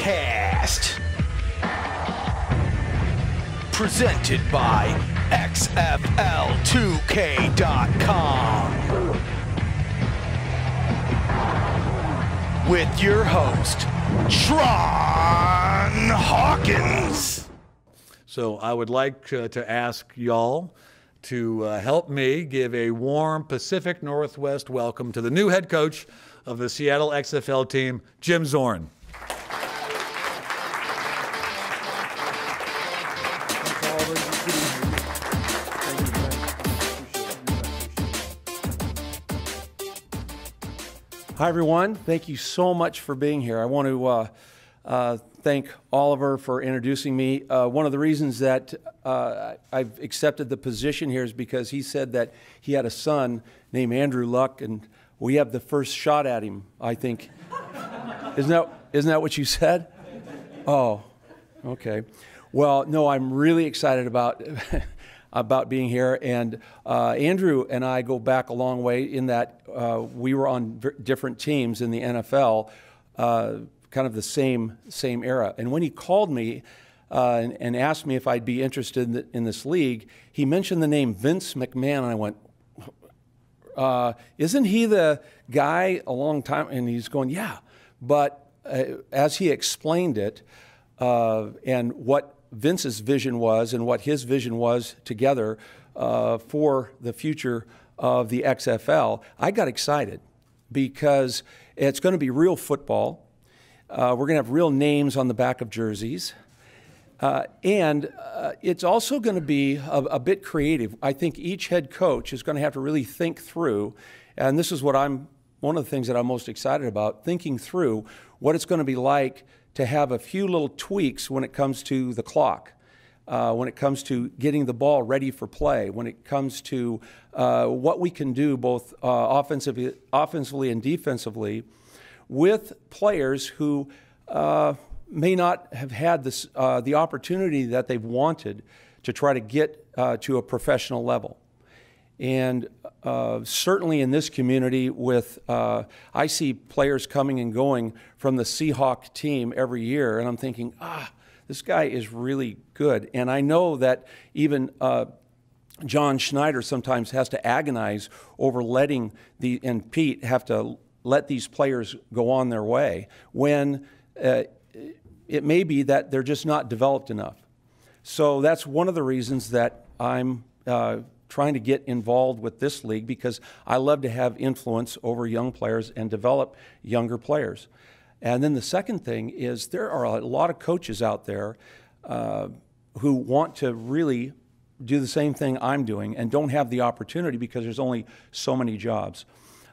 Podcast. Presented by XFL2K.com. With your host, Tron Hawkins. So I would like to ask y'all to help me give a warm Pacific Northwest welcome to the new head coach of the Seattle XFL team, Jim Zorn. Hi, everyone. Thank you so much for being here. I want to thank Oliver for introducing me. One of the reasons that I've accepted the position here is because he said that he had a son named Andrew Luck, and we have the first shot at him, I think. Isn't that what you said? Oh, okay. Well, no, I'm really excited about being here, and Andrew and I go back a long way in that we were on different teams in the NFL, kind of the same era. And when he called me and asked me if I'd be interested in this league, he mentioned the name Vince McMahon, and I went, isn't he the guy a long time? And he's going, yeah. But as he explained it and what Vince's vision was and what his vision was together for the future of the XFL, I got excited because it's going to be real football. We're going to have real names on the back of jerseys. And it's also going to be a bit creative. I think each head coach is going to have to really think through, and this is one of the things that I'm most excited about, thinking through what it's going to be like to have a few little tweaks when it comes to the clock, when it comes to getting the ball ready for play, when it comes to what we can do both offensively and defensively with players who may not have had the opportunity that they've wanted to try to get to a professional level. And certainly in this community I see players coming and going from the Seahawk team every year, and I'm thinking, this guy is really good. And I know that even John Schneider sometimes has to agonize over and Pete have to let these players go on their way when it may be that they're just not developed enough. So that's one of the reasons that I'm trying to get involved with this league, because I love to have influence over young players and develop younger players. And then the second thing is there are a lot of coaches out there who want to really do the same thing I'm doing and don't have the opportunity because there's only so many jobs.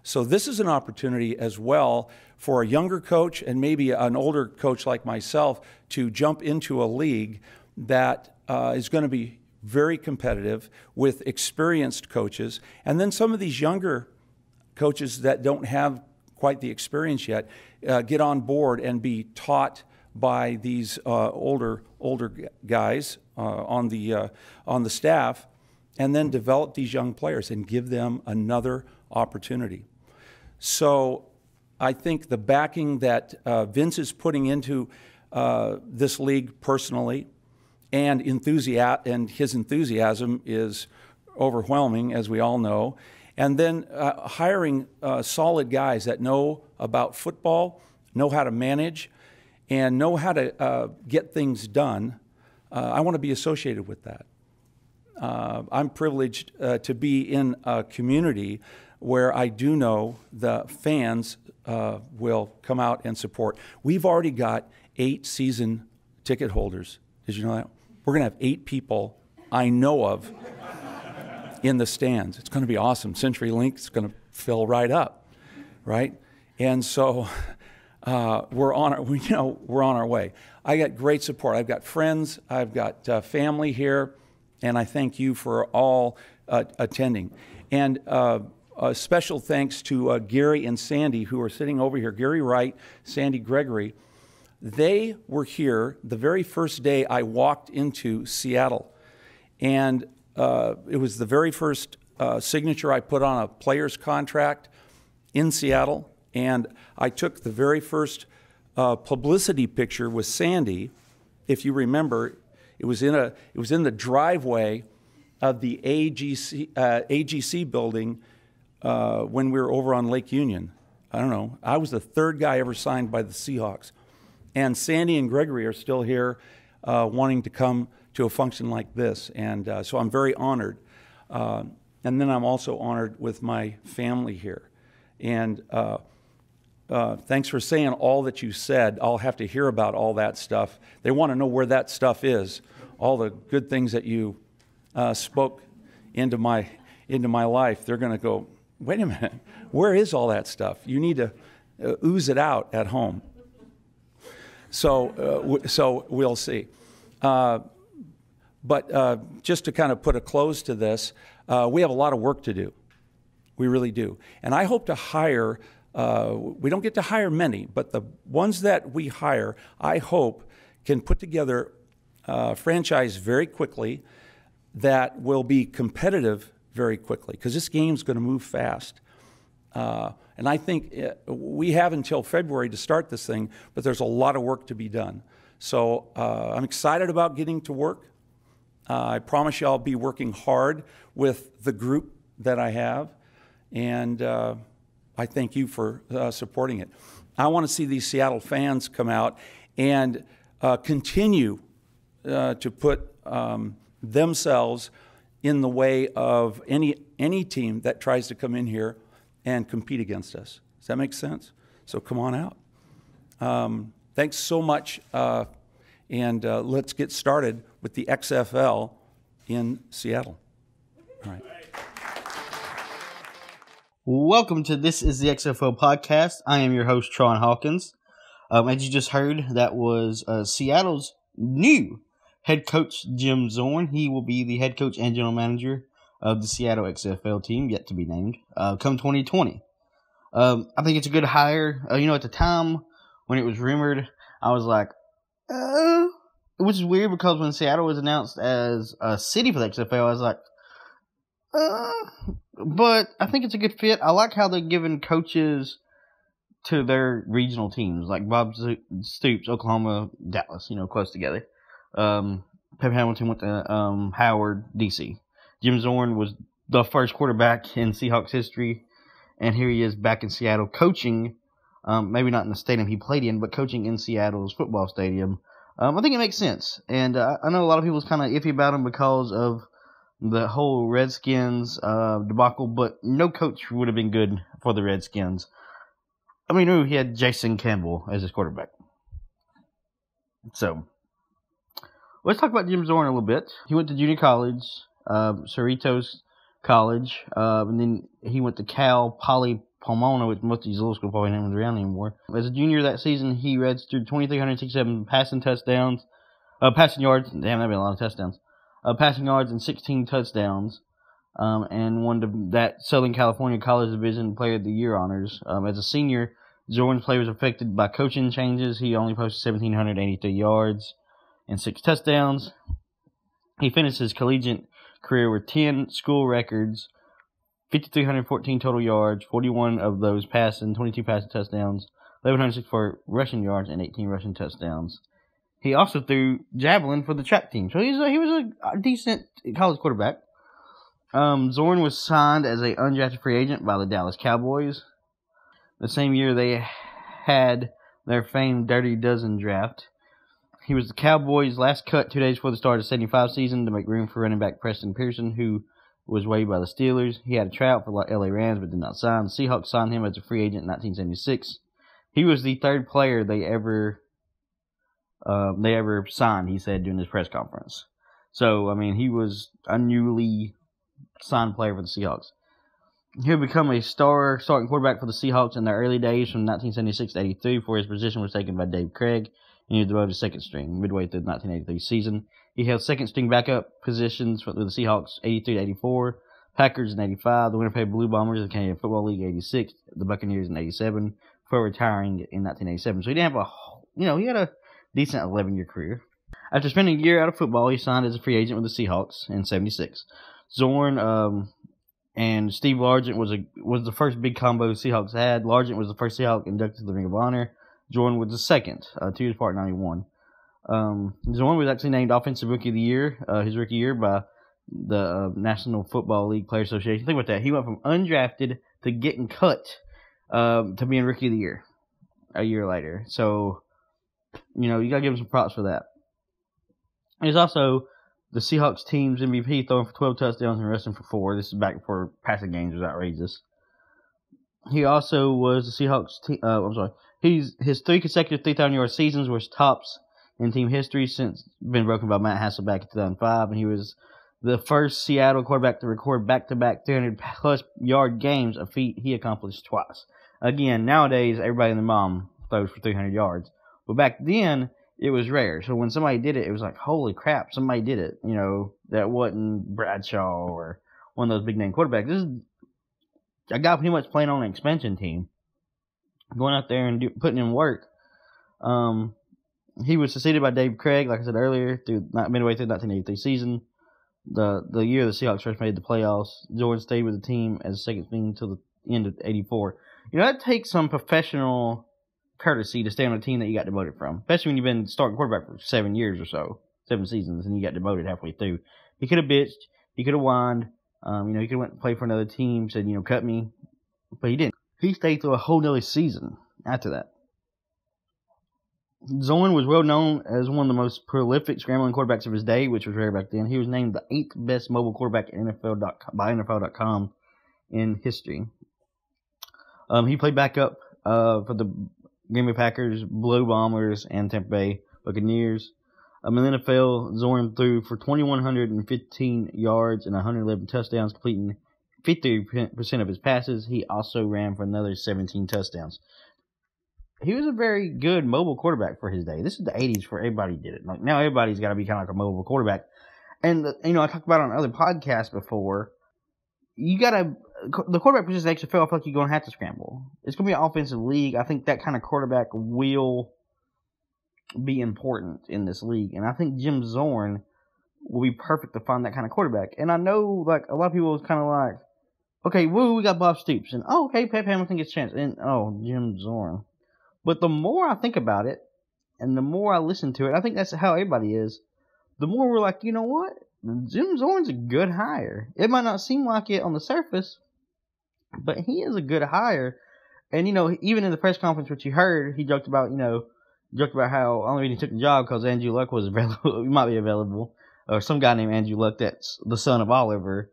So this is an opportunity as well for a younger coach and maybe an older coach like myself to jump into a league that is going to be very competitive with experienced coaches. And then some of these younger coaches that don't have quite the experience yet get on board and be taught by these older guys on the staff, and then develop these young players and give them another opportunity. So I think the backing that Vince is putting into this league personally and his enthusiasm is overwhelming, as we all know. And then hiring solid guys that know about football, know how to manage, and know how to get things done. I want to be associated with that. I'm privileged to be in a community where I do know the fans will come out and support. We've already got 8 season ticket holders. Did you know that? We're going to have 8 people I know of in the stands. It's going to be awesome. CenturyLink is going to fill right up, right? And so we're on our way. I got great support. I've got friends. I've got family here, and I thank you for all attending. And a special thanks to Gary and Sandy, who are sitting over here. Gary Wright, Sandy Gregory. They were here the very first day I walked into Seattle. And it was the very first signature I put on a player's contract in Seattle. And I took the very first publicity picture with Sandy. If you remember, it was in the driveway of the AGC building when we were over on Lake Union. I don't know. I was the third guy ever signed by the Seahawks. And Sandy and Gregory are still here wanting to come to a function like this. And so I'm very honored. And then I'm also honored with my family here. And thanks for saying all that you said. I'll have to hear about all that stuff. They want to know where that stuff is, all the good things that you spoke into my life. They're going to go, wait a minute, where is all that stuff? You need to ooze it out at home. So we'll see. But just to kind of put a close to this, we have a lot of work to do. We really do. And I hope to hire, we don't get to hire many, but the ones that we hire, I hope, can put together a franchise very quickly that will be competitive very quickly, because this game's going to move fast. And I think we have until February to start this thing, but there's a lot of work to be done. So I'm excited about getting to work. I promise you I'll be working hard with the group that I have, and I thank you for supporting it. I want to see these Seattle fans come out and continue to put themselves in the way of any team that tries to come in here and compete against us. Does that make sense? So come on out. Thanks so much, and let's get started with the XFL in Seattle. All right. Welcome to This is the XFL podcast. I am your host, Tron Hawkins. As you just heard, that was Seattle's new head coach, Jim Zorn. He will be the head coach and general manager of the Seattle XFL team, yet to be named, come 2020. I think it's a good hire. At the time when it was rumored, I was like, which is weird because when Seattle was announced as a city for the XFL, I was like, but I think it's a good fit. I like how they're giving coaches to their regional teams, like Bob Stoops, Oklahoma, Dallas, close together. Pep Hamilton went to Howard, D.C. Jim Zorn was the first quarterback in Seahawks history, and here he is back in Seattle coaching, maybe not in the stadium he played in, but coaching in Seattle's football stadium. I think it makes sense, and I know a lot of people's kind of iffy about him because of the whole Redskins debacle, but no coach would have been good for the Redskins. I mean, he had Jason Campbell as his quarterback. So, let's talk about Jim Zorn a little bit. He went to junior college, Cerritos College, and then he went to Cal Poly Pomona, which most of these little school probably not even around anymore. As a junior that season, he registered 2,367 passing yards. Damn, that'd be a lot of touchdowns. Passing yards and 16 touchdowns, and won that Southern California College Division Player of the Year honors. As a senior, Zorn's play was affected by coaching changes. He only posted 1,783 yards and 6 touchdowns. He finished his collegiate career with 10 school records, 5,314 total yards, 41 of those passing, 22 passing touchdowns, 1,164 rushing yards, and 18 rushing touchdowns. He also threw javelin for the track team, so he was a decent college quarterback. Zorn was signed as an undrafted free agent by the Dallas Cowboys. The same year they had their famed Dirty Dozen draft. He was the Cowboys' last cut 2 days before the start of the 75 season to make room for running back Preston Pearson, who was waived by the Steelers. He had a tryout for the LA Rams but did not sign. The Seahawks signed him as a free agent in 1976. He was the third player they ever signed, he said during his press conference. So, he was a newly signed player for the Seahawks. He'll become a starting quarterback for the Seahawks in their early days from 1976 to 83, before his position was taken by Dave Craig, and he was devoted to second string midway through the 1983 season. He held second string backup positions with the Seahawks 83 to 84, Packers in 85, the Winnipeg Blue Bombers of the Canadian Football League 86, the Buccaneers in 87, before retiring in 1987. So he didn't have he had a decent 11-year career. After spending a year out of football, he signed as a free agent with the Seahawks in 76. Zorn and Steve Largent was the first big combo the Seahawks had. Largent was the first Seahawk inducted to the Ring of Honor. Zorn was the second, 2 years apart, 91. Zorn was actually named Offensive Rookie of the Year, his rookie year, by the National Football League Players Association. Think about that. He went from undrafted to getting cut to being Rookie of the Year a year later. So, you got to give him some props for that. He's also the Seahawks team's MVP, throwing for 12 touchdowns and rushing for 4. This is back before passing games was outrageous. He also was the Seahawks team. His 3 consecutive 3,000-yard seasons were tops in team history since been broken by Matt Hasselbeck in 2005, and he was the first Seattle quarterback to record back-to-back 300-plus yard games, a feat he accomplished twice. Again, nowadays, everybody and their mom throws for 300 yards. But back then, it was rare. So when somebody did it, it was like, holy crap, somebody did it. That wasn't Bradshaw or one of those big-name quarterbacks. This is a guy pretty much playing on an expansion team, going out there and putting in work. He was succeeded by Dave Craig, like I said earlier, midway through the 1983 season. The year the Seahawks first made the playoffs, Zorn stayed with the team as a second string until the end of '84. That takes some professional courtesy to stay on a team that you got demoted from, especially when you've been starting quarterback for 7 years or so, 7 seasons, and you got demoted halfway through. He could have bitched, he could have whined, he could have went and played for another team, said, cut me, but he didn't. He stayed through a whole nother season after that. Zorn was well known as one of the most prolific scrambling quarterbacks of his day, which was rare back then. He was named the 8th best mobile quarterback by NFL.com in history. He played backup for the Green Bay Packers, Blue Bombers, and Tampa Bay Buccaneers. In the NFL, Zorn threw for 2,115 yards and 111 touchdowns, completing 50% of his passes. He also ran for another 17 touchdowns. He was a very good mobile quarterback for his day. This is the 80s where everybody did it. Like now everybody's got to be kind of like a mobile quarterback. And, I talked about it on other podcasts before. The quarterback position in the XFL, I feel like you're going to have to scramble. It's going to be an offensive league. I think that kind of quarterback will be important in this league. And I think Jim Zorn will be perfect to find that kind of quarterback. And I know, a lot of people is kind of like, okay, we got Bob Stoops. And, okay, Pep Hamilton gets a chance. And, Jim Zorn. But the more I think about it, and the more I listen to it, I think that's how everybody is, the more we're like, you know what? Jim Zorn's a good hire. It might not seem like it on the surface, but he is a good hire. And, even in the press conference, which you heard, he joked about, how only reason he took the job because Andrew Luck was available, might be available, or some guy named Andrew Luck that's the son of Oliver.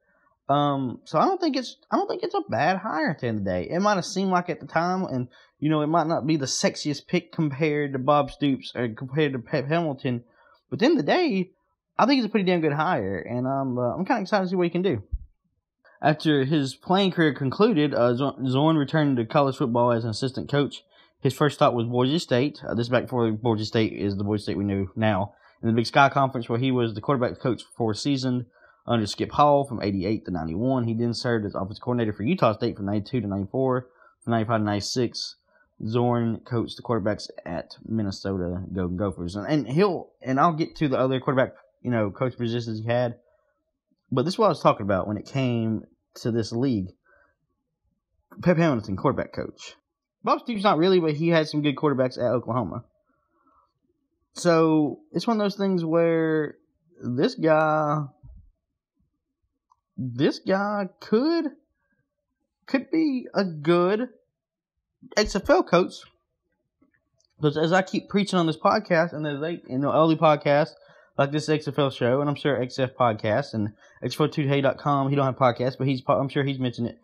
So I don't think it's a bad hire at the end of the day. It might have seemed like at the time, and it might not be the sexiest pick compared to Bob Stoops or compared to Pep Hamilton, but at the end of the day, I think it's a pretty damn good hire, and I'm kind of excited to see what he can do. After his playing career concluded, Zorn returned to college football as an assistant coach. His first stop was Boise State. This is back before Boise State is the Boise State we know now. In the Big Sky Conference, where he was the quarterback coach for 4 seasons under Skip Hall from 88 to 91. He then served as offensive coordinator for Utah State from 92 to 94. From 95 to 96, Zorn coached the quarterbacks at Minnesota Golden Gophers. And I'll get to the other quarterback, coach positions he had. But this is what I was talking about when it came to this league. Pep Hamilton, quarterback coach. Bob Stoops not really, but he had some good quarterbacks at Oklahoma. So it's one of those things where this guy could be a good XFL coach. Because as I keep preaching on this podcast, and there's early podcasts like this XFL show, and I'm sure XF Podcast and XFL2Hey.com, he don't have podcasts, but I'm sure he's mentioned it.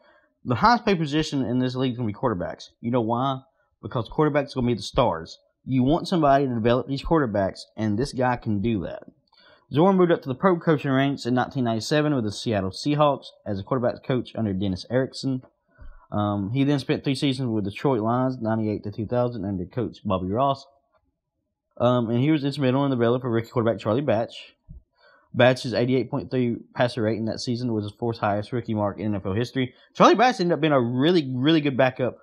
The highest paid position in this league is going to be quarterbacks. You know why? Because quarterbacks are going to be the stars. You want somebody to develop these quarterbacks, and this guy can do that. Zorn moved up to the pro coaching ranks in 1997 with the Seattle Seahawks as a quarterback coach under Dennis Erickson. He then spent 3 seasons with the Detroit Lions, 98 to 2000, under coach Bobby Ross. And he was instrumental in the development for rookie quarterback Charlie Batch. Batch's 88.3 passer rate in that season was his 4th highest rookie mark in NFL history. Charlie Batch ended up being a really, really good backup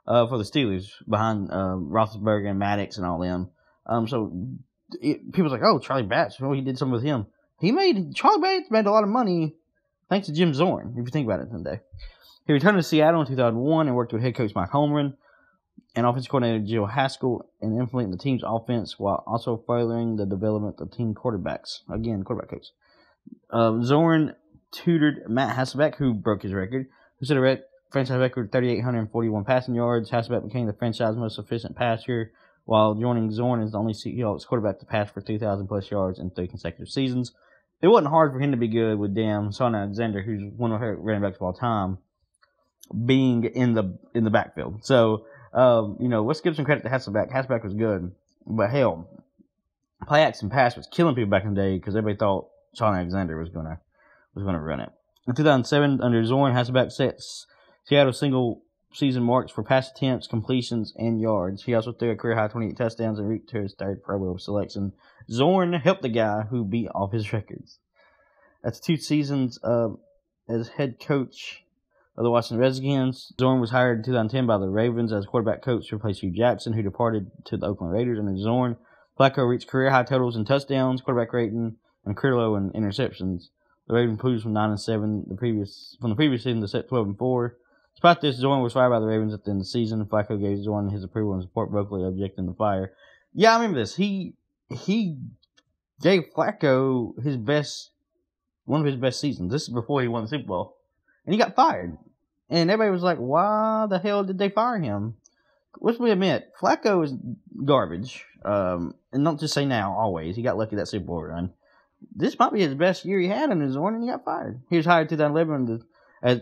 for the Steelers behind Roethlisberger and Maddox and all them. People's like, oh, Charlie Batch, he did something with him. Charlie Batch made a lot of money thanks to Jim Zorn, if you think about it someday. He returned to Seattle in 2001 and worked with head coach Mike Holmgren. and offensive coordinator Jill Haskell in implementing the team's offense while also furthering the development of team quarterbacks. Again, quarterback coach. Zorn tutored Matt Hasselbeck, who broke his record, who set a franchise record 3,841 passing yards. Hasselbeck became the franchise's most efficient passer, while joining Zorn as the only Seahawks quarterback to pass for 2,000 plus yards in 3 consecutive seasons. It wasn't hard for him to be good with Shaun Alexander, who's one of her running backs of all time, being in the backfield. So, let's give some credit to Hasselbeck. Hasselbeck was good, but hell, play action pass was killing people back in the day because everybody thought Shaun Alexander was gonna run it. In 2007, under Zorn, Hasselbeck sets Seattle single season marks for pass attempts, completions, and yards. He also threw a career high 28 touchdowns and reached to his 3rd Pro Bowl selection. Zorn helped the guy who beat all his records. After 2 seasons as head coach of the Washington Redskins, Zorn was hired in 2010 by the Ravens as quarterback coach to replace Hugh Jackson, who departed to the Oakland Raiders. Under Zorn, Flacco reached career high totals in touchdowns, quarterback rating, and career low in interceptions. The Ravens improved from 9-7 from the previous season to 12-4. Despite this, Zorn was fired by the Ravens at the end of the season. Flacco gave Zorn his approval and support, vocally objecting to the fire. Yeah, I remember this. He gave Flacco one of his best seasons. This is before he won the Super Bowl. And he got fired. And everybody was like, why the hell did they fire him? Let's admit, Flacco is garbage. And not just say now, always. He got lucky that Super Bowl run. This might be his best year he had in his Zorn, and he got fired. He was hired in 2011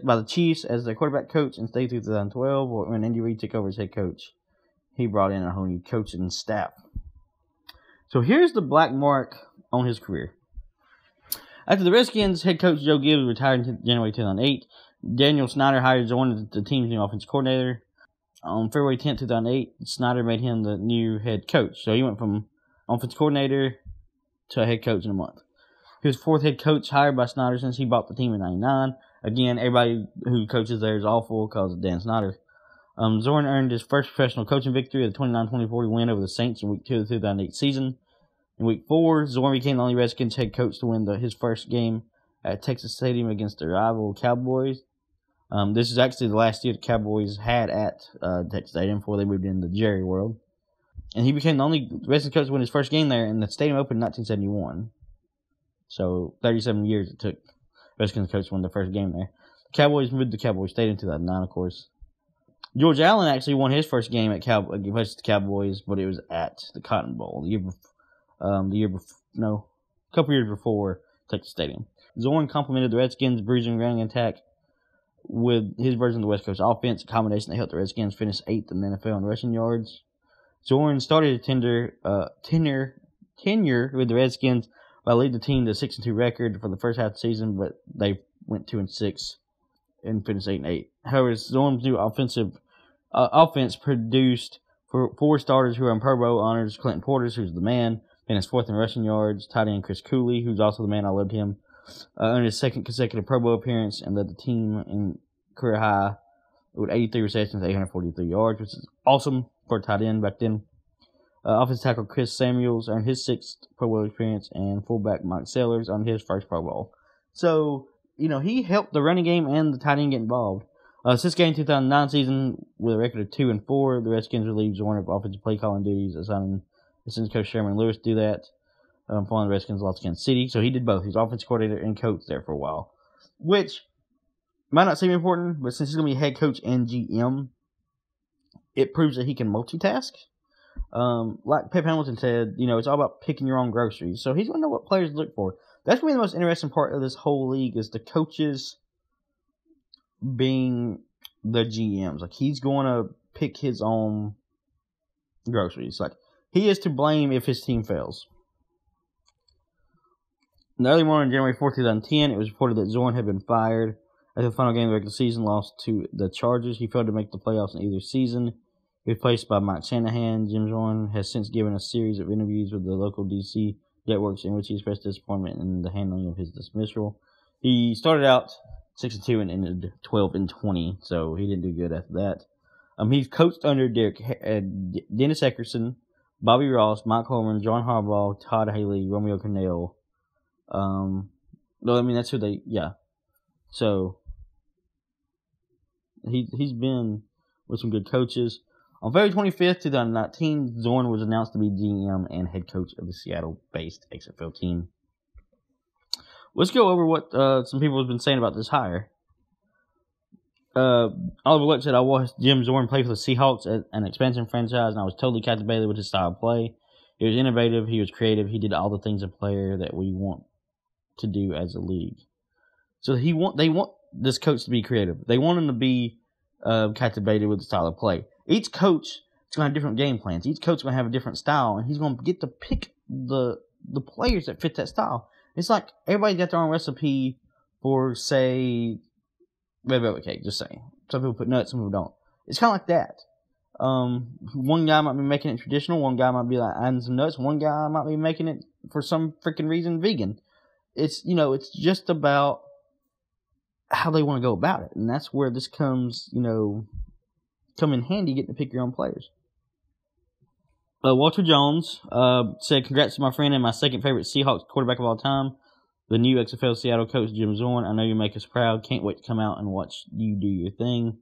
by the Chiefs as their quarterback coach and stayed through 2012 when Andy Reid took over as head coach. He brought in a whole new coaching staff. So here's the black mark on his career. After the Redskins, head coach Joe Gibbs retired in January 2008. Daniel Snyder hired Zorn as the team's new offensive coordinator. On February 10, 2008, Snyder made him the new head coach. So he went from offensive coordinator to a head coach in a month. He was 4th head coach hired by Snyder since he bought the team in 1999. Again, everybody who coaches there is awful because of Dan Snyder. Zorn earned his first professional coaching victory of the 29-20-40 win over the Saints in Week 2 of the 2008 season. In Week 4, Zorn became the only Redskins head coach to win his first game at Texas Stadium against their rival Cowboys. This is actually the last year the Cowboys had at Texas Stadium before they moved into Jerry World. And he became the only Redskins coach to win his first game there, and the stadium opened in 1971. So 37 years it took Redskins coach to win the first game there. The Cowboys moved to Cowboys Stadium in 2009, of course. George Allen actually won his first game against the Cowboys, but it was at the Cotton Bowl a couple years before Texas Stadium. Zorn complemented the Redskins' bruising running attack with his version of the West Coast offense, a combination that helped the Redskins finish 8th in the NFL in rushing yards. Zorn started his tenure with the Redskins by leading the team to a 6-2 record for the first half of the season, but they went 2-6 and finished 8-8. However, Zorn's new offense produced for 4 starters who are in Pro Bowl honors. Clinton Portis, who's the man, finished 4th in rushing yards. Tight end Chris Cooley, who's also the man, I loved him, earned his 2nd consecutive Pro Bowl appearance and led the team in career high with 83 receptions, 843 yards, which is awesome for a tight end back then. Offensive tackle Chris Samuels earned his 6th Pro Bowl appearance, and fullback Mike Sellers earned his 1st Pro Bowl. So, he helped the running game and the tight end get involved. Since game 2009 season, with a record of 2-4, the Redskins relieved Zorn of offensive play calling duties, assigning assistant coach Sherman Lewis to do that. Following the Redskins lost to Kansas City, so he did both. He was offensive coordinator and coach there for a while, which might not seem important, but since he's going to be head coach and GM, it proves that he can multitask. Like Pep Hamilton said, it's all about picking your own groceries. So he's going to know what players to look for. That's going to be the most interesting part of this whole league is the coaches being the GMs. Like, he's going to pick his own groceries. Like, he is to blame if his team fails. In the early morning of January 4th, 2010, it was reported that Zorn had been fired after the final game of the regular season lost to the Chargers. He failed to make the playoffs in either season. Replaced by Mike Shanahan, Jim Zorn has since given a series of interviews with the local D.C. networks in which he expressed disappointment in the handling of his dismissal. He started out 6-2 and ended 12-20, so he didn't do good after that. He's coached under Dennis Eckerson, Bobby Ross, Mike Holman, John Harbaugh, Todd Haley, Romeo Cornell. That's who they, yeah. So, he's been with some good coaches. On February 25th, 2019, Zorn was announced to be GM and head coach of the Seattle-based XFL team. Let's go over what some people have been saying about this hire. Oliver Luck said, I watched Jim Zorn play for the Seahawks at an expansion franchise, and I was totally captivated with his style of play. He was innovative, he was creative, he did all the things a player that we want to do as a league. So they want this coach to be creative. They want him to be captivated with the style of play. Each coach is going to have different game plans. Each coach is going to have a different style, and he's going to get to pick the players that fit that style. It's like everybody got their own recipe for, say, red velvet cake, just saying. Some people put nuts, some people don't. It's kind of like that. One guy might be making it traditional, one guy might be like adding some nuts, one guy might be making it for some freaking reason vegan. It's just about how they want to go about it, and that's where this comes, come in handy, getting to pick your own players. Walter Jones said, congrats to my friend and my second favorite Seahawks quarterback of all time, the new XFL Seattle coach, Jim Zorn. I know you make us proud. Can't wait to come out and watch you do your thing.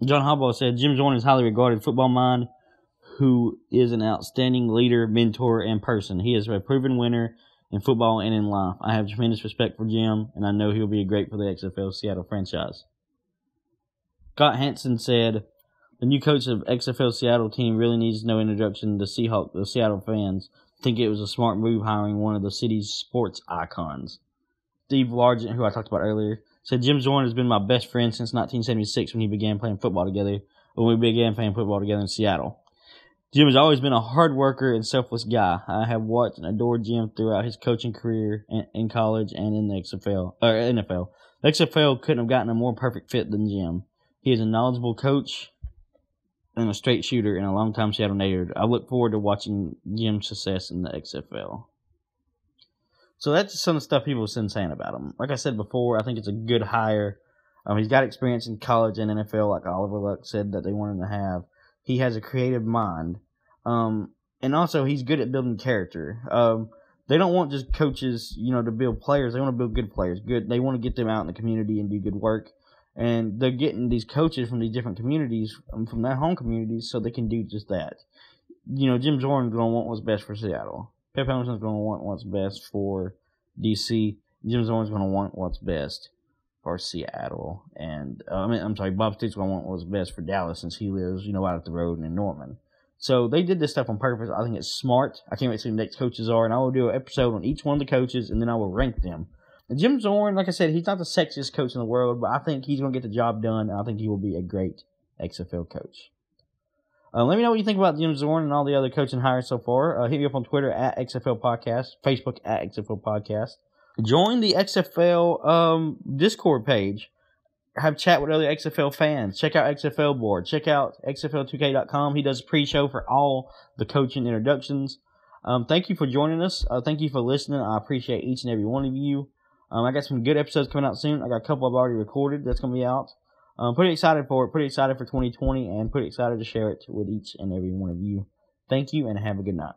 John Harbaugh said, Jim Zorn is highly regarded football mind who is an outstanding leader, mentor, and person. He is a proven winner in football and in life. I have tremendous respect for Jim, and I know he'll be great for the XFL Seattle franchise. Scott Hansen said, the new coach of XFL Seattle team really needs no introduction to the Seattle fans. I think it was a smart move hiring one of the city's sports icons. Steve Largent, who I talked about earlier, said Jim Zorn has been my best friend since 1976 when we began playing football together in Seattle. Jim has always been a hard worker and selfless guy. I have watched and adored Jim throughout his coaching career in college and in the NFL. The XFL couldn't have gotten a more perfect fit than Jim. He is a knowledgeable coach and a straight shooter and a longtime Seattle native. I look forward to watching Jim's success in the XFL. So that's some of the stuff people have been saying about him. Like I said before, I think it's a good hire. He's got experience in college and NFL, like Oliver Luck said that they want him to have. He has a creative mind. And also, he's good at building character. They don't want just coaches, to build players. They want to build good players. They want to get them out in the community and do good work. And they're getting these coaches from these different communities, from their home communities, so they can do just that. Jim Zorn is going to want what's best for Seattle. Pep Hamilton's going to want what's best for DC. Jim Zorn's going to want what's best for Seattle. And, Bob Stick's going to want what's best for Dallas since he lives, out at the road and in Norman. So they did this stuff on purpose. I think it's smart. I can't wait to see who the next coaches are. And I will do an episode on each one of the coaches, and then I will rank them. And Jim Zorn, like I said, he's not the sexiest coach in the world, but I think he's going to get the job done, and I think he will be a great XFL coach. Let me know what you think about Jim Zorn and all the other coaching hires so far. Hit me up on Twitter at XFL Podcast, Facebook at XFL Podcast. Join the XFL Discord page. Have chat with other XFL fans. Check out XFL Board. Check out XFL2K.com. He does pre-show for all the coaching introductions. Thank you for joining us. Thank you for listening. I appreciate each and every one of you. I got some good episodes coming out soon. I got a couple I've already recorded that's going to be out. Pretty excited for it. Pretty excited for 2020 and pretty excited to share it with each and every one of you. Thank you and have a good night.